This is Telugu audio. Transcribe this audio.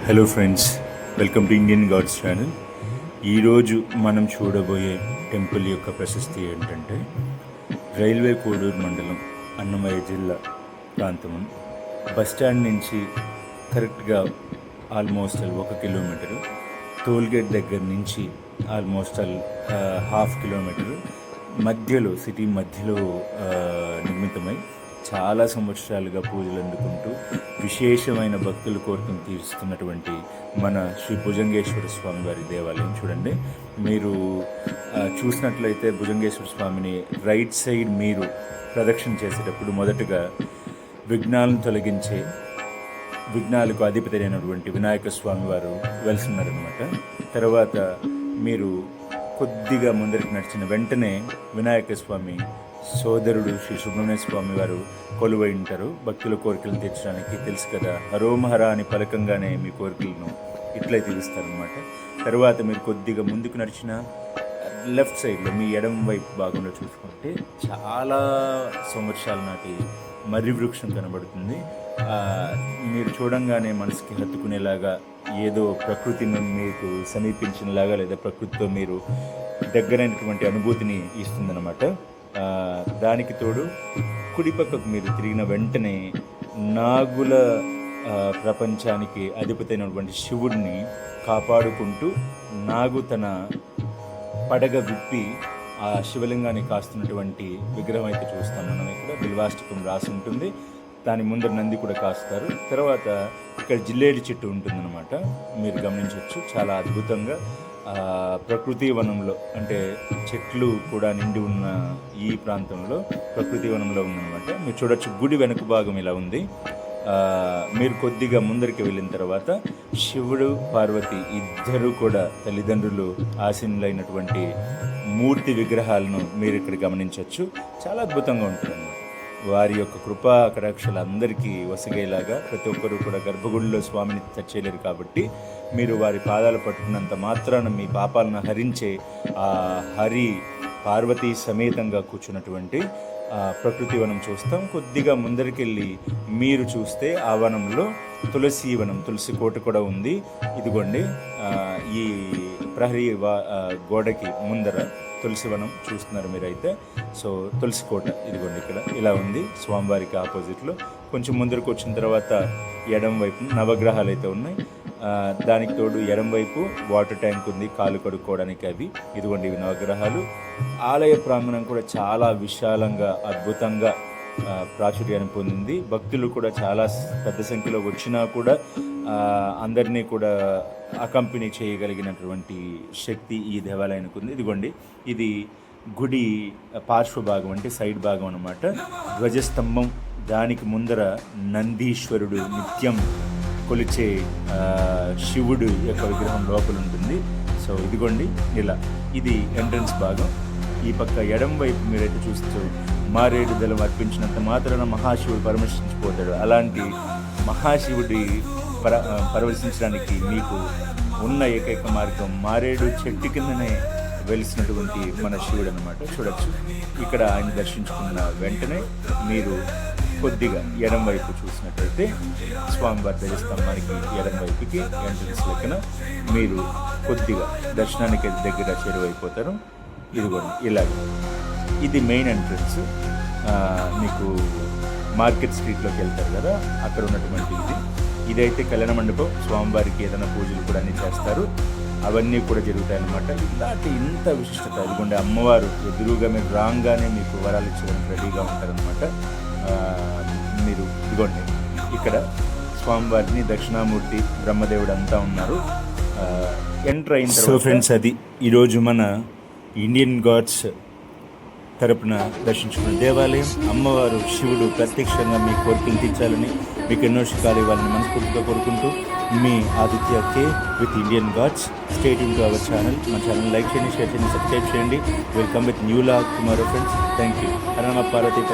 Hello friends, welcome to Indian gods channel. ఈరోజు మనం చూడబోయే టెంపుల్ యొక్క ప్రశస్తి ఏంటంటే రైల్వే కోడూరు మండలం, అన్నమయ్య జిల్లా ప్రాంతము. బస్టాండ్ నుంచి కరెక్ట్గా ఆల్మోస్ట్ 1 కిలోమీటరు, టోల్గేట్ దగ్గర నుంచి ఆల్మోస్ట్ 1/2 కిలోమీటరు మధ్యలో, సిటీ మధ్యలో నిర్మితమై చాలా సంవత్సరాలుగా పూజలు అందుకుంటూ విశేషమైన భక్తుల కోరికను తీరుస్తున్నటువంటి మన శ్రీ భుజంగేశ్వర స్వామి వారి దేవాలయం. చూడండి, మీరు చూసినట్లయితే భుజంగేశ్వర స్వామిని రైట్ సైడ్ మీరు ప్రదక్షిణ చేసేటప్పుడు మొదటగా విఘ్నాలను తొలగించే, విఘ్నాలకు అధిపతి అయినటువంటి వినాయక స్వామి వారు వెలుస్తున్నారనమాట. తర్వాత మీరు కొద్దిగా ముందరికి నడిచిన వెంటనే వినాయక స్వామి సోదరుడు శ్రీ సుబ్రహ్మణ్య స్వామి వారు కొలువై ఉంటారు. భక్తుల కోరికలను తీర్చడానికి. తెలుసు కదా, హరోమహర అని పలకంగానే మీ కోరికలను ఇట్లే తీరుస్తారనమాట. తర్వాత మీరు కొద్దిగా ముందుకు నడిచిన లెఫ్ట్ సైడ్లో మీ ఎడమ వైపు భాగంలో చూసుకుంటే చాలా సంవత్సరాల నాటి మర్రి వృక్షం కనబడుతుంది. మీరు చూడంగానే మనసుకి హత్తుకునేలాగా, ఏదో ప్రకృతిని మీకు సమీపించినలాగా లేదా ప్రకృతితో మీరు దగ్గరైనటువంటి అనుభూతిని ఇస్తుందన్నమాట. దానికి తోడు కుడి పక్కకు మీరు తిరిగిన వెంటనే నాగుల ప్రపంచానికి అధిపతి అయినటువంటి శివుడిని కాపాడుకుంటూ నాగు తన పడగ విప్పి ఆ శివలింగాన్ని కాస్తున్నటువంటి విగ్రహం అయితే చూస్తాం మనం. ఇక్కడ బిల్వాష్టకం రాసి ఉంటుంది, దాని ముందర నంది కూడా కాస్తారు. తర్వాత ఇక్కడ జిల్లేడి చెట్టు ఉంటుందన్నమాట, మీరు గమనించవచ్చు. చాలా అద్భుతంగా ప్రకృతి వనంలో, అంటే చెట్లు కూడా నిండి ఉన్న ఈ ప్రాంతంలో ప్రకృతి వనంలో ఉందన్నమాట. మీరు చూడొచ్చు, గుడి వెనుక భాగం ఇలా ఉంది. మీరు కొద్దిగా ముందరికి వెళ్ళిన తర్వాత శివుడు పార్వతి ఇద్దరు కూడా తల్లిదండ్రులు ఆసీనులైనటువంటి మూర్తి విగ్రహాలను మీరు ఇక్కడ గమనించవచ్చు. చాలా అద్భుతంగా ఉంటుంది. వారి యొక్క కృపా కటాక్షలు అందరికీ వసగేలాగా, ప్రతి ఒక్కరూ కూడా గర్భగుడిలో స్వామిని తెచ్చేయలేరు కాబట్టి మీరు వారి పాదాలు పట్టుకున్నంత మాత్రాన మీ పాపాలను హరించే ఆ హరి పార్వతీ సమేతంగా కూర్చున్నటువంటి ప్రకృతి వనం చూస్తాం. కొద్దిగా ముందరికెళ్ళి మీరు చూస్తే ఆ వనంలో తులసి వనం, తులసి కోట కూడా ఉంది. ఇదిగోండి, ఈ ప్రహరీ గోడకి ముందర తులసి వనం చూస్తున్నారు మీరైతే. సో తులసి కోట ఇదిగోండి ఇక్కడ ఇలా ఉంది, స్వామివారికి ఆపోజిట్లో. కొంచెం ముందరకు వచ్చిన తర్వాత ఎడం వైపు నవగ్రహాలు అయితే ఉన్నాయి. దానికి తోడు ఎడం వైపు వాటర్ ట్యాంక్ ఉంది, కాలు కడుక్కోవడానికి. అవి ఇదిగోండి, ఇవి నవగ్రహాలు. ఆలయ ప్రాంగణం కూడా చాలా విశాలంగా, అద్భుతంగా ప్రాచుర్యాన్ని పొందింది. భక్తులు కూడా చాలా పెద్ద సంఖ్యలో వచ్చినా కూడా అందరినీ కూడా అకంపెనీ చేయగలిగినటువంటి శక్తి ఈ దేవాలయానికి ఉంది. ఇదిగోండి, ఇది గుడి పార్శ్వ భాగం, అంటే సైడ్ భాగం అన్నమాట. ధ్వజస్తంభం, దానికి ముందర నందీశ్వరుడు నిత్యం కొలిచే శివుడు యొక్క విగ్రహం లోపల ఉంటుంది. సో ఇదిగోండి ఇలా, ఇది ఎంట్రన్స్ భాగం. ఈ పక్క ఎడం వైపు మీరైతే చూస్తూ మారేడు దళం అర్పించినంత మాత్రాన మహాశివుడు పరమర్శించిపోతాడు. అలాంటి మహాశివుడి పరవశించడానికి మీకు ఉన్న ఏకైక మార్గం మారేడు చెట్టు కిందనే వెలిసినటువంటి మన శివుడు అన్నమాట. చూడొచ్చు, ఇక్కడ ఆయన దర్శించుకున్న వెంటనే మీరు కొద్దిగా ఎడం వైపు చూసినట్లయితే స్వామివారి ధ్వజస్తంభానికి ఎడం వైపుకి ఎంట్రన్స్ లెక్కన మీరు కొద్దిగా దర్శనానికి దగ్గర చేరువైపోతారు. ఇదిగోండి ఇలాగ, ఇది మెయిన్ ఎంట్రన్స్. మీకు మార్కెట్ స్ట్రీట్లోకి వెళ్తారు కదా, అక్కడ ఉన్నటువంటి ఇదైతే కళ్యాణ మండపం. స్వామివారికి ఏదైనా పూజలు కూడా అన్నీ చేస్తారు, అవన్నీ కూడా జరుగుతాయి అన్నమాట. ఇలాంటి ఇంత విశిష్టత. ఇదిగోండి, అమ్మవారు ఎదురుగా మీరు రాగానే మీకు వరాలు ఇచ్చడానికి రెడీగా ఉంటారనమాట. మీరు ఇదిగోండి, ఇక్కడ స్వామివారిని దక్షిణామూర్తి, బ్రహ్మదేవుడు అంతా ఉన్నారు. ఎంటర్ అయిన తర్వాత, సో ఫ్రెండ్స్, అది ఈరోజు మన ఇండియన్ గాడ్స్ తరపున దర్శించుకున్న దేవాలయం. అమ్మవారు శివుడు ప్రత్యక్షంగా మీ కోరికలు తీర్చాలని, మీకు ఎన్నో శుభాలు ఇవ్వాలని మనస్ఫూర్తిగా కోరుకుంటూ, మీ ఆదిత్య కే with Indian gods. Stay tuned to our channel. మన ఛానల్ లైక్ చేయండి, షేర్ చేయండి, సబ్స్క్రైబ్ చేయండి. Welcome with new log tomorrow friends. Thank you. Hara నమ పార్వతీ.